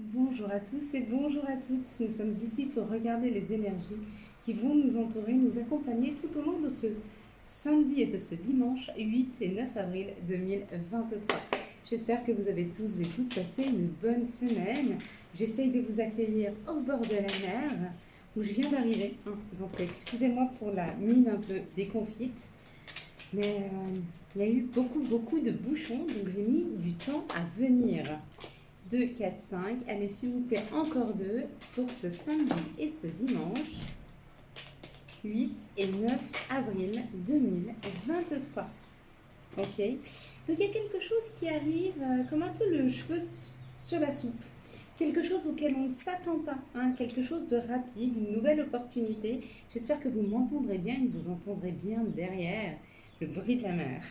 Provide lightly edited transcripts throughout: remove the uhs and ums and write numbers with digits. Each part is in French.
Bonjour à tous et bonjour à toutes. Nous sommes ici pour regarder les énergies qui vont nous entourer, nous accompagner tout au long de ce samedi et de ce dimanche 8 et 9 avril 2023. J'espère que vous avez tous et toutes passé une bonne semaine. J'essaye de vous accueillir au bord de la mer où je viens d'arriver. Donc excusez-moi pour la mine un peu déconfite. Mais il y a eu beaucoup de bouchons, donc j'ai mis du temps à venir. 2, 4, 5. Allez, s'il vous plaît, encore deux pour ce samedi et ce dimanche, 8 et 9 avril 2023. Ok. Donc il y a quelque chose qui arrive comme un peu le cheveu sur la soupe. Quelque chose auquel on ne s'attend pas, hein, quelque chose de rapide, une nouvelle opportunité. J'espère que vous m'entendrez bien et que vous entendrez bien derrière le bruit de la mer.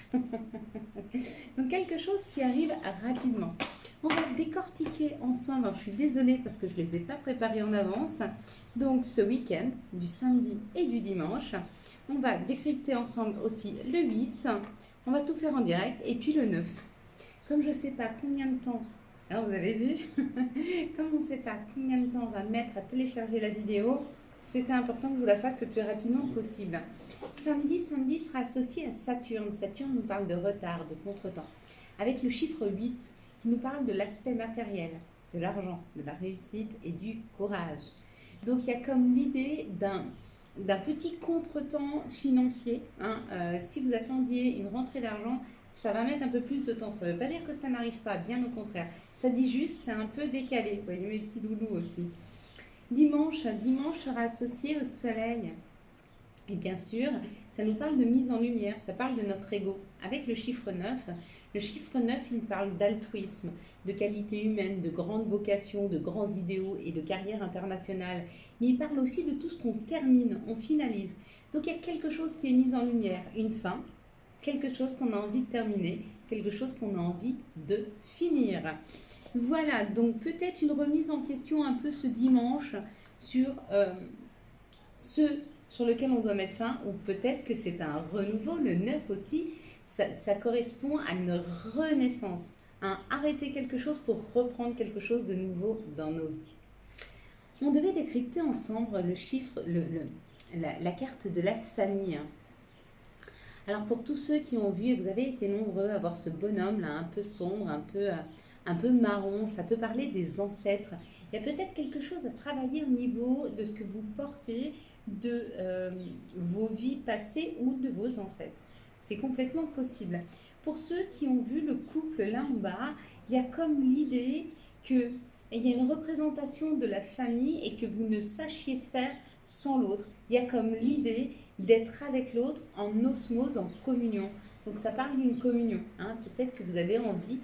Donc quelque chose qui arrive rapidement. On va décortiquer ensemble. Alors, je suis désolée parce que je ne les ai pas préparés en avance. Donc ce week-end, du samedi et du dimanche, on va décrypter ensemble aussi le 8. On va tout faire en direct. Et puis le 9. Comme je ne sais pas combien de temps, alors vous avez vu, comme on ne sait pas combien de temps on va mettre à télécharger la vidéo, c'était important que je vous la fasse le plus rapidement possible. Samedi sera associé à Saturne. Saturne nous parle de retard, de contretemps. Avec le chiffre 8 qui nous parle de l'aspect matériel, de l'argent, de la réussite et du courage. Donc il y a comme l'idée d'un petit contretemps financier. Si vous attendiez une rentrée d'argent, ça va mettre un peu plus de temps. Ça ne veut pas dire que ça n'arrive pas, bien au contraire. Ça dit juste c'est un peu décalé. Vous voyez mes petits loulous aussi. Dimanche sera associé au soleil. Et bien sûr, ça nous parle de mise en lumière, ça parle de notre ego. Avec le chiffre 9, il parle d'altruisme, de qualité humaine, de grande vocation, de grands idéaux et de carrière internationale. Mais il parle aussi de tout ce qu'on termine, on finalise. Donc il y a quelque chose qui est mis en lumière, une fin, quelque chose qu'on a envie de terminer, quelque chose qu'on a envie de finir. Voilà, donc peut-être une remise en question un peu ce dimanche sur ce sur lequel on doit mettre fin, ou peut-être que c'est un renouveau, le 9 aussi, ça correspond à une renaissance, arrêter quelque chose pour reprendre quelque chose de nouveau dans nos vies. On devait décrypter ensemble le chiffre, la carte de la famille. Alors pour tous ceux qui ont vu, et vous avez été nombreux à voir ce bonhomme là, un peu sombre, un peu marron, ça peut parler des ancêtres. Il y a peut-être quelque chose à travailler au niveau de ce que vous portez, de vos vies passées ou de vos ancêtres. C'est complètement possible. Pour ceux qui ont vu le couple là en bas, il y a comme l'idée que il y a une représentation de la famille et que vous ne sachiez faire sans l'autre. Il y a comme l'idée d'être avec l'autre en osmose, en communion. Donc ça parle d'une communion. Peut-être que vous avez envie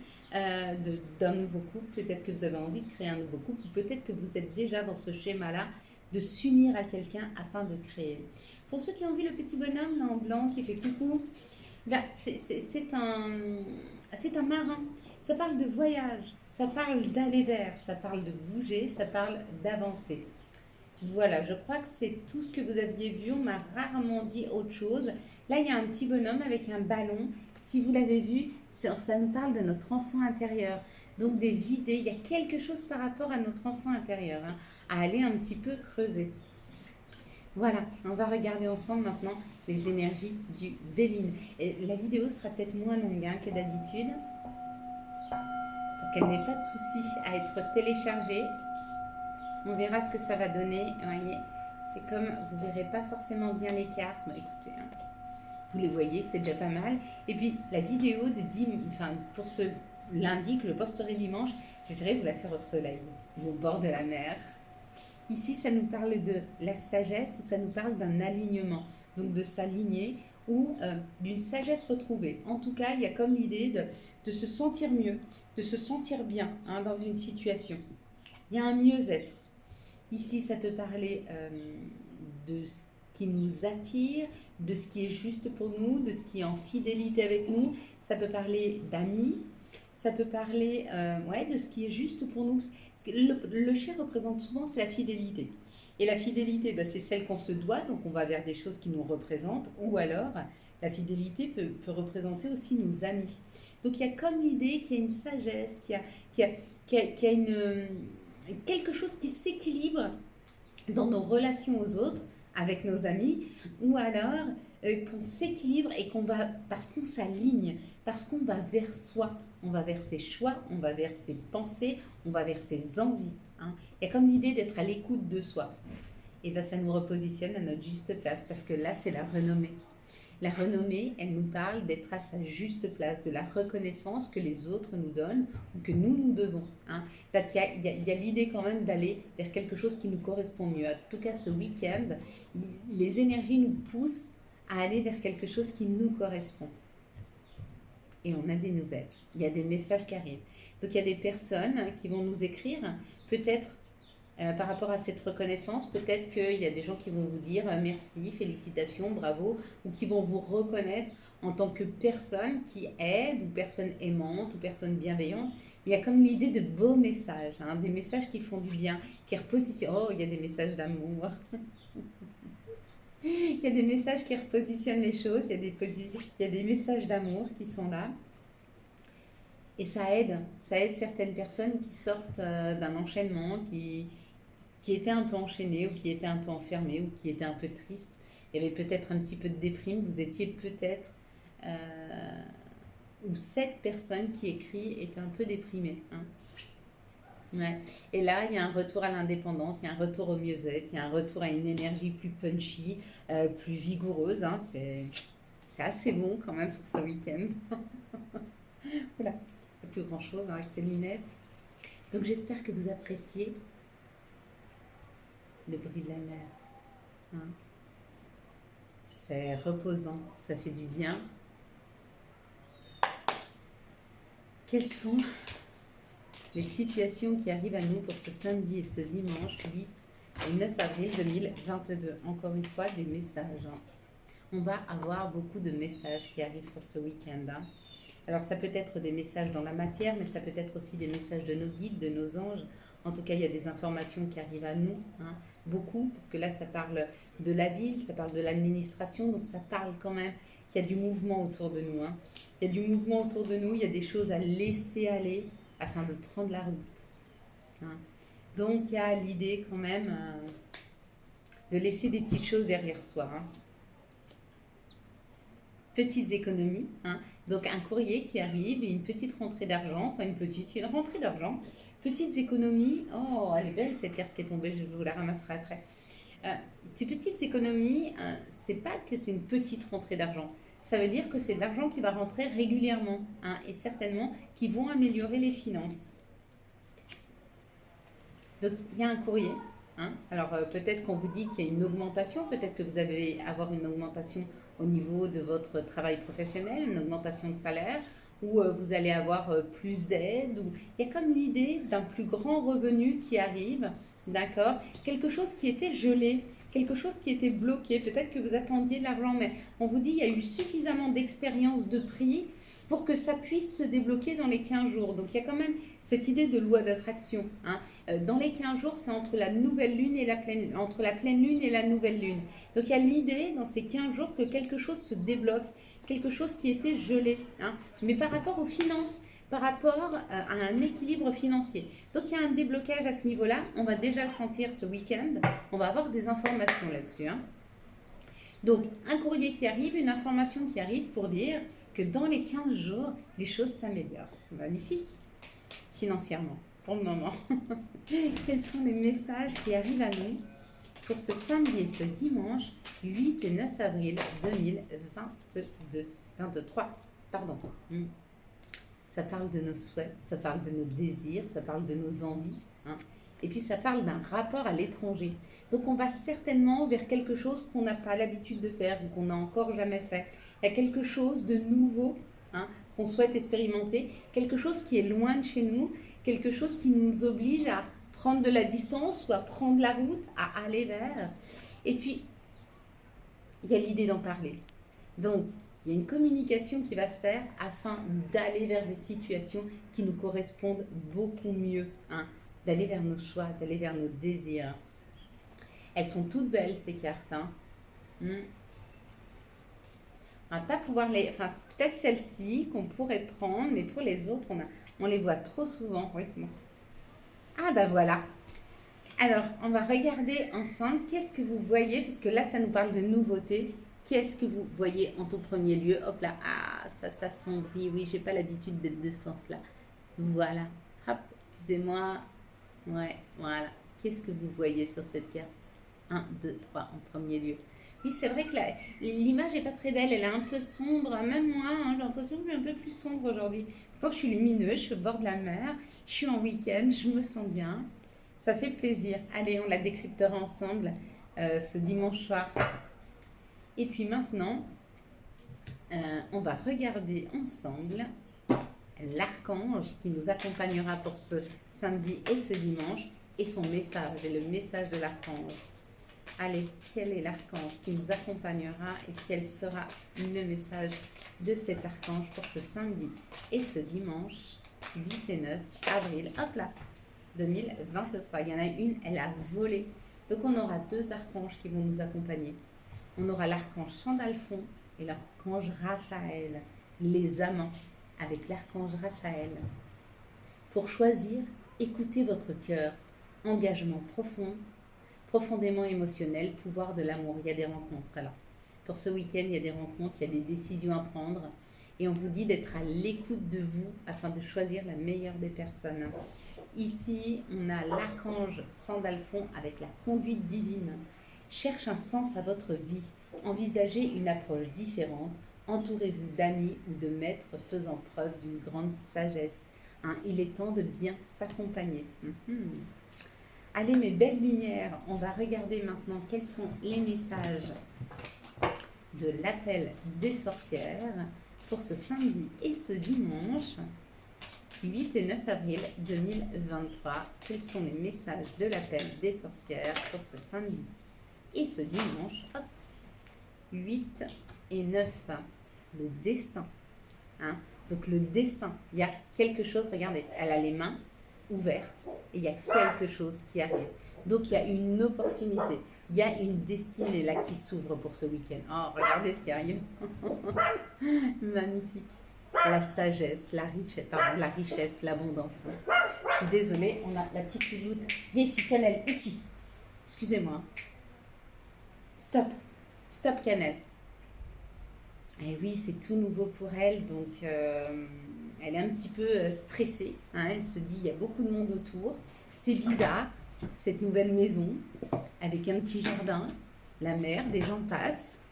d'un nouveau couple, peut-être que vous avez envie de créer un nouveau couple, peut-être que vous êtes déjà dans ce schéma-là de s'unir à quelqu'un afin de créer. Pour ceux qui ont vu le petit bonhomme là en blanc qui fait coucou, c'est un marin. Ça parle de voyage, ça parle d'aller vers, ça parle de bouger, ça parle d'avancer. Voilà, je crois que c'est tout ce que vous aviez vu. On m'a rarement dit autre chose. Là, il y a un petit bonhomme avec un ballon. Si vous l'avez vu, ça nous parle de notre enfant intérieur. Donc des idées, il y a quelque chose par rapport à notre enfant intérieur, à aller un petit peu creuser. Voilà, on va regarder ensemble maintenant les énergies du Béline. Et la vidéo sera peut-être moins longue que d'habitude, pour qu'elle n'ait pas de souci à être téléchargée. On verra ce que ça va donner. Vous voyez, c'est comme vous ne verrez pas forcément bien les cartes. Mais écoutez, vous les voyez, c'est déjà pas mal. Et puis la vidéo de 10, pour ce lundi que je posterai dimanche, j'essaierai de vous la faire au soleil, au bord de la mer. Ici, ça nous parle de la sagesse, ça nous parle d'un alignement, donc de s'aligner ou d'une sagesse retrouvée. En tout cas, il y a comme l'idée de se sentir mieux, de se sentir bien dans une situation. Il y a un mieux-être. Ici, ça peut parler de ce qui nous attire, de ce qui est juste pour nous, de ce qui est en fidélité avec nous. Ça peut parler d'amis, ça peut parler de ce qui est juste pour nous. Le chien représente souvent, c'est la fidélité. Et la fidélité, c'est celle qu'on se doit, donc on va vers des choses qui nous représentent, ou alors la fidélité peut représenter aussi nos amis. Donc il y a comme l'idée qu'il y a une sagesse, qu'il y a quelque chose qui s'équilibre dans nos relations aux autres, avec nos amis, ou alors qu'on s'équilibre et qu'on va, parce qu'on s'aligne, parce qu'on va vers soi, on va vers ses choix, on va vers ses pensées, on va vers ses envies. Hein. Il y a comme l'idée d'être à l'écoute de soi. Et bien ça nous repositionne à notre juste place, parce que là c'est la renommée. La renommée, elle nous parle d'être à sa juste place, de la reconnaissance que les autres nous donnent ou que nous devons. Hein. Donc, il y a l'idée quand même d'aller vers quelque chose qui nous correspond mieux. En tout cas, ce week-end, les énergies nous poussent à aller vers quelque chose qui nous correspond. Et on a des nouvelles. Il y a des messages qui arrivent. Donc, il y a des personnes qui vont nous écrire, peut-être par rapport à cette reconnaissance, peut-être qu'il y a des gens qui vont vous dire merci, félicitations, bravo, ou qui vont vous reconnaître en tant que personne qui aide, ou personne aimante, ou personne bienveillante. Il y a comme l'idée de beaux messages, hein, des messages qui font du bien, qui repositionnent. Oh, il y a des messages d'amour. Il y a des messages qui repositionnent les choses, il y a des messages d'amour qui sont là. Et ça aide certaines personnes qui sortent d'un enchaînement, qui étaient un peu enchaînées ou qui étaient un peu enfermées ou qui étaient un peu tristes. Il y avait peut-être un petit peu de déprime, vous étiez peut-être... ou cette personne qui écrit était un peu déprimée. Hein. Ouais. Et là, il y a un retour à l'indépendance, il y a un retour au mieux-être, il y a un retour à une énergie plus punchy, plus vigoureuse. Hein. C'est assez bon quand même pour ce week-end. Voilà, plus grand-chose avec ces lunettes. Donc j'espère que vous appréciez le bruit de la mer. Hein. C'est reposant, ça fait du bien. Quelles sont les situations qui arrivent à nous pour ce samedi et ce dimanche 8 et 9 avril 2022? Encore une fois, des messages. Hein. On va avoir beaucoup de messages qui arrivent pour ce week-end. Hein. Alors ça peut être des messages dans la matière, mais ça peut être aussi des messages de nos guides, de nos anges. En tout cas, il y a des informations qui arrivent à nous, hein, beaucoup, parce que là, ça parle de la ville, ça parle de l'administration, donc ça parle quand même qu'il y a du mouvement autour de nous. Hein. Il y a du mouvement autour de nous, il y a des choses à laisser aller afin de prendre la route. Hein. Donc, il y a l'idée quand même de laisser des petites choses derrière soi. Hein. Petites économies, hein. Donc un courrier qui arrive et une petite rentrée d'argent, enfin une rentrée d'argent, petites économies. Oh, elle est belle cette carte qui est tombée, je vous la ramasserai après. Ces petites économies, c'est pas que c'est une petite rentrée d'argent, ça veut dire que c'est de l'argent qui va rentrer régulièrement, hein, et certainement qui vont améliorer les finances. Donc il y a un courrier. Hein. Alors peut-être qu'on vous dit qu'il y a une augmentation, peut-être que vous allez avoir une augmentation au niveau de votre travail professionnel, une augmentation de salaire, ou vous allez avoir plus d'aide. Ou... Il y a comme l'idée d'un plus grand revenu qui arrive, d'accord? Quelque chose qui était gelé, quelque chose qui était bloqué. Peut-être que vous attendiez de l'argent, mais on vous dit qu'il y a eu suffisamment d'expérience de prix pour que ça puisse se débloquer dans les 15 jours. Donc il y a quand même cette idée de loi d'attraction. Hein. Dans les 15 jours, c'est entre la nouvelle lune et entre la pleine lune et la nouvelle lune. Donc il y a l'idée dans ces 15 jours que quelque chose se débloque, quelque chose qui était gelé. Hein. Mais par rapport aux finances, par rapport à un équilibre financier. Donc il y a un déblocage à ce niveau-là. On va déjà le sentir ce week-end. On va avoir des informations là-dessus. Hein. Donc un courrier qui arrive, une information qui arrive pour dire que dans les 15 jours, les choses s'améliorent. Magnifique. Financièrement, pour le moment. Quels sont les messages qui arrivent à nous pour ce samedi et ce dimanche 8 et 9 avril 2023. Pardon. Ça parle de nos souhaits, ça parle de nos désirs, ça parle de nos envies. Hein. Et puis ça parle d'un rapport à l'étranger. Donc on va certainement vers quelque chose qu'on n'a pas l'habitude de faire ou qu'on n'a encore jamais fait. Il y a quelque chose de nouveau, hein, qu'on souhaite expérimenter, quelque chose qui est loin de chez nous, quelque chose qui nous oblige à prendre de la distance ou à prendre la route, à aller vers. Et puis, il y a l'idée d'en parler. Donc, il y a une communication qui va se faire afin d'aller vers des situations qui nous correspondent beaucoup mieux, hein, d'aller vers nos choix, d'aller vers nos désirs. Elles sont toutes belles, ces cartes. Hein. On va pas pouvoir les... Enfin, c'est peut-être celle-ci qu'on pourrait prendre, mais pour les autres, on les voit trop souvent. Oui. Ah, ben voilà. Alors, on va regarder ensemble qu'est-ce que vous voyez, puisque là, ça nous parle de nouveautés. Qu'est-ce que vous voyez en tout premier lieu? Hop là, ah, ça s'assombrit. Oui, j'ai pas l'habitude d'être de ce sens-là. Voilà. Hop, excusez-moi. Ouais, voilà. Qu'est-ce que vous voyez sur cette carte? Un, 2, 3 en premier lieu. Oui, c'est vrai que l'image n'est pas très belle, elle est un peu sombre, même moi, hein, j'ai l'impression que je suis un peu plus sombre aujourd'hui. Pourtant, je suis lumineuse, je suis au bord de la mer, je suis en week-end, je me sens bien, ça fait plaisir. Allez, on la décryptera ensemble ce dimanche soir. Et puis maintenant, on va regarder ensemble l'archange qui nous accompagnera pour ce samedi et ce dimanche et son message, et le message de l'archange. Allez, quel est l'archange qui nous accompagnera et quel sera le message de cet archange pour ce samedi et ce dimanche 8 et 9 avril, hop là, 2023. Il y en a une, elle a volé. Donc on aura deux archanges qui vont nous accompagner. On aura l'archange Sandalphon et l'archange Raphaël, les amants, avec l'archange Raphaël. Pour choisir, écoutez votre cœur, engagement profond, profondément émotionnel, pouvoir de l'amour. Il y a des rencontres là. Pour ce week-end, il y a des rencontres, il y a des décisions à prendre. Et on vous dit d'être à l'écoute de vous afin de choisir la meilleure des personnes. Ici, on a l'archange Sandalphon avec la conduite divine. Cherche un sens à votre vie. Envisagez une approche différente. Entourez-vous d'amis ou de maîtres faisant preuve d'une grande sagesse. Hein, il est temps de bien s'accompagner. Allez mes belles lumières, on va regarder maintenant quels sont les messages de l'appel des sorcières pour ce samedi et ce dimanche 8 et 9 avril 2023. Quels sont les messages de l'appel des sorcières pour ce samedi et ce dimanche? Hop. 8 et 9, le destin. Hein? Donc le destin, il y a quelque chose, regardez, elle a les mains ouvertes et il y a quelque chose qui arrive. Donc il y a une opportunité, il y a une destinée là qui s'ouvre pour ce week-end. Oh, regardez ce qui arrive. Magnifique. La sagesse, la richesse, l'abondance. Je suis désolée, on a la petite louloute. Viens ici, Cannelle, ici. Excusez-moi. Stop. Stop, Cannelle. Et oui, c'est tout nouveau pour elle, donc elle est un petit peu stressée. Hein, elle se dit, il y a beaucoup de monde autour. C'est bizarre, cette nouvelle maison, avec un petit jardin, la mer, des gens passent.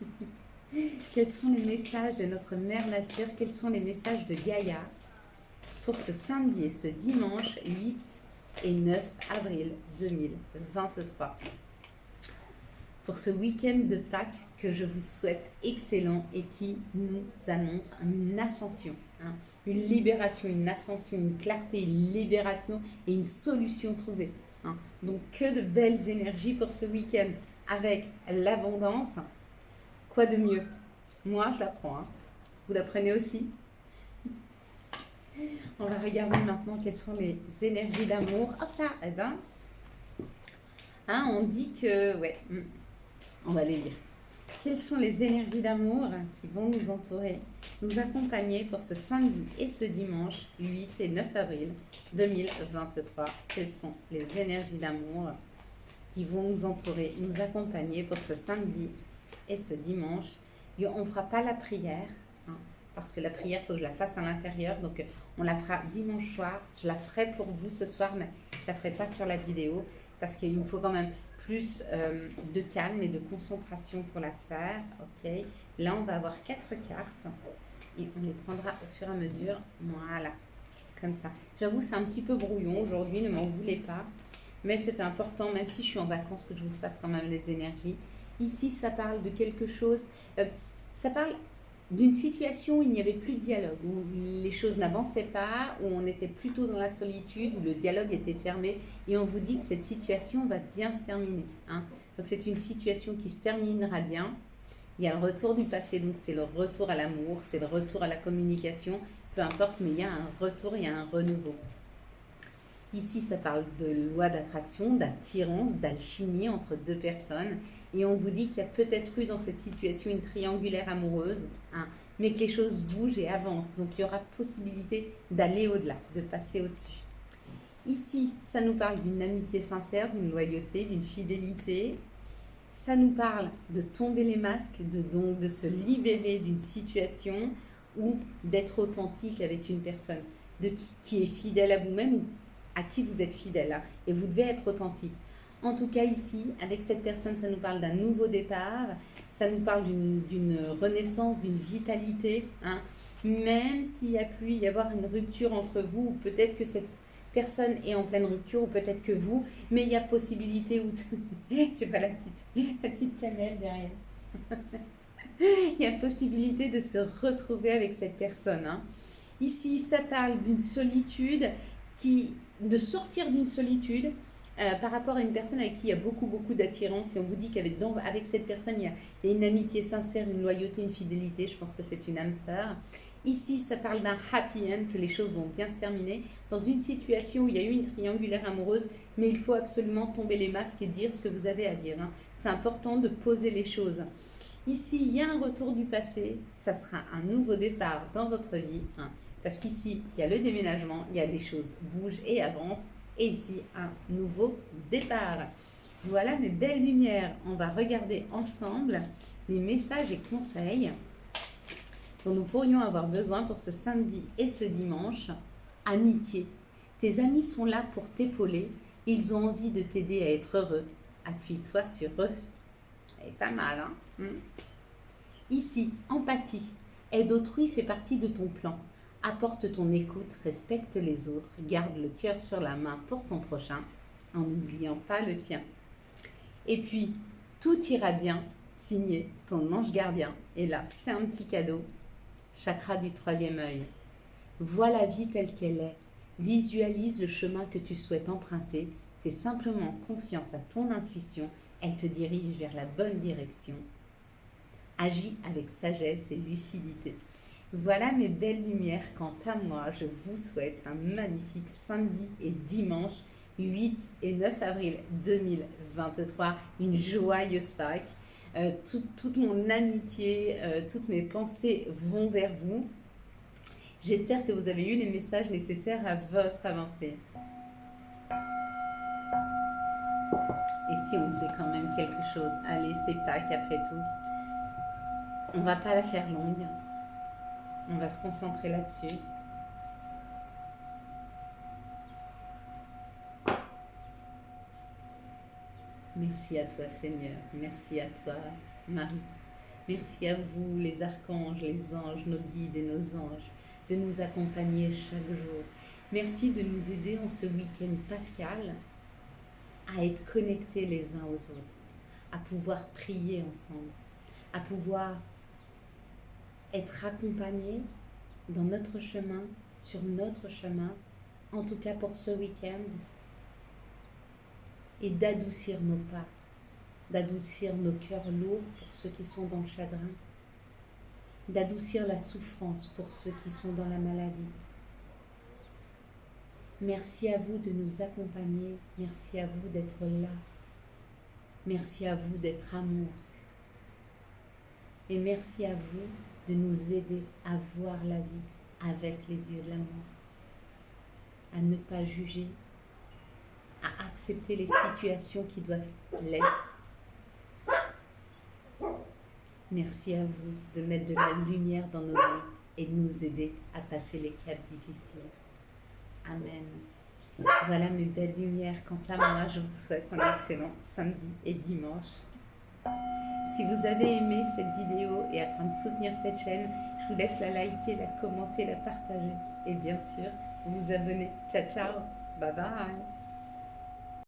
Quels sont les messages de notre mère nature? Quels sont les messages de Gaïa pour ce samedi et ce dimanche 8 et 9 avril 2023? Pour ce week-end de Pâques que je vous souhaite excellent et qui nous annonce une ascension, hein, une libération, une ascension, une clarté, une libération et une solution trouvée. Hein. Donc que de belles énergies pour ce week-end avec l'abondance. Quoi de mieux? Moi, je la prends. Hein. Vous la prenez aussi? On va regarder maintenant quelles sont les énergies d'amour. Hop là, eh ben, hein, on dit que... Ouais, on va les lire. Quelles sont les énergies d'amour qui vont nous entourer, nous accompagner pour ce samedi et ce dimanche 8 et 9 avril 2023? Quelles sont les énergies d'amour qui vont nous entourer, nous accompagner pour ce samedi et ce dimanche? Et on ne fera pas la prière, hein, parce que la prière, il faut que je la fasse à l'intérieur. Donc, on la fera dimanche soir. Je la ferai pour vous ce soir, mais je ne la ferai pas sur la vidéo, parce qu'il me faut quand même plus de calme et de concentration pour la faire. Ok. Là, on va avoir 4 cartes et on les prendra au fur et à mesure. Voilà, comme ça. J'avoue, c'est un petit peu brouillon aujourd'hui, ne m'en voulez pas. Mais c'est important, même si je suis en vacances, que je vous fasse quand même les énergies. Ici, ça parle de quelque chose. Ça parle d'une situation où il n'y avait plus de dialogue, où les choses n'avançaient pas, où on était plutôt dans la solitude, où le dialogue était fermé, et on vous dit que cette situation va bien se terminer. Hein. Donc c'est une situation qui se terminera bien. Il y a le retour du passé, donc c'est le retour à l'amour, c'est le retour à la communication, peu importe, mais il y a un retour, il y a un renouveau. Ici, ça parle de loi d'attraction, d'attirance, d'alchimie entre deux personnes. Et on vous dit qu'il y a peut-être eu dans cette situation une triangulaire amoureuse, hein, mais que les choses bougent et avancent. Donc, il y aura possibilité d'aller au-delà, de passer au-dessus. Ici, ça nous parle d'une amitié sincère, d'une loyauté, d'une fidélité. Ça nous parle de tomber les masques, donc de se libérer d'une situation ou d'être authentique avec une personne qui est fidèle à vous-même ou à qui vous êtes fidèle. Hein, et vous devez être authentique. En tout cas, ici, avec cette personne, ça nous parle d'un nouveau départ, ça nous parle d'une renaissance, d'une vitalité. Hein, même s'il y a pu y avoir une rupture entre vous, ou peut-être que cette personne est en pleine rupture, ou peut-être que vous, mais il y a possibilité où... Je vois la petite cannelle derrière. Il y a possibilité de se retrouver avec cette personne. Hein. Ici, ça parle d'une solitude, de sortir d'une solitude par rapport à une personne avec qui il y a beaucoup d'attirance. Et on vous dit qu'avec cette personne, il y a une amitié sincère, une loyauté, une fidélité. Je pense que c'est une âme sœur. Ici, ça parle d'un happy end, que les choses vont bien se terminer, dans une situation où il y a eu une triangulaire amoureuse, mais il faut absolument tomber les masques et dire ce que vous avez à dire. Hein. C'est important de poser les choses. Ici, il y a un retour du passé, ça sera un nouveau départ dans votre vie, hein, parce qu'ici, il y a le déménagement, il y a les choses bougent et avancent, et ici, un nouveau départ. Voilà mes belles lumières. On va regarder ensemble les messages et conseils dont nous pourrions avoir besoin pour ce samedi et ce dimanche. Amitié. Tes amis sont là pour t'épauler. Ils ont envie de t'aider à être heureux. Appuie-toi sur eux. C'est pas mal, hein? Ici, empathie. Aide autrui fait partie de ton plan. Apporte ton écoute, respecte les autres, garde le cœur sur la main pour ton prochain, en n'oubliant pas le tien. Et puis, tout ira bien, signé ton ange gardien. Et là, c'est un petit cadeau. Chakra du troisième œil. Vois la vie telle qu'elle est. Visualise le chemin que tu souhaites emprunter. Fais simplement confiance à ton intuition. Elle te dirige vers la bonne direction. Agis avec sagesse et lucidité. Voilà mes belles lumières. Quant à moi, je vous souhaite un magnifique samedi et dimanche 8 et 9 avril 2023. Une joyeuse Pâques. Toute mon amitié, toutes mes pensées vont vers vous. J'espère que vous avez eu les messages nécessaires à votre avancée. Et si on faisait quand même quelque chose? Allez, c'est Pâques après tout. On va pas la faire longue. On va se concentrer là-dessus. Merci à toi, Seigneur. Merci à toi, Marie. Merci à vous, les archanges, les anges, nos guides et nos anges, de nous accompagner chaque jour. Merci de nous aider en ce week-end pascal à être connectés les uns aux autres, à pouvoir prier ensemble, à pouvoir être accompagnés dans notre chemin, sur notre chemin, en tout cas pour ce week-end, et d'adoucir nos pas, d'adoucir nos cœurs lourds pour ceux qui sont dans le chagrin, d'adoucir la souffrance pour ceux qui sont dans la maladie. Merci à vous de nous accompagner, merci à vous d'être là, merci à vous d'être amour, et merci à vous de nous aider à voir la vie avec les yeux de l'amour, à ne pas juger, à accepter les situations qui doivent l'être. Merci à vous de mettre de la lumière dans nos vies et de nous aider à passer les caps difficiles. Amen. Voilà mes belles lumières. Quant à moi, je vous souhaite un excellent samedi et dimanche. Si vous avez aimé cette vidéo et afin de soutenir cette chaîne, je vous laisse la liker, la commenter, la partager et bien sûr vous abonner. Ciao, ciao. Bye bye.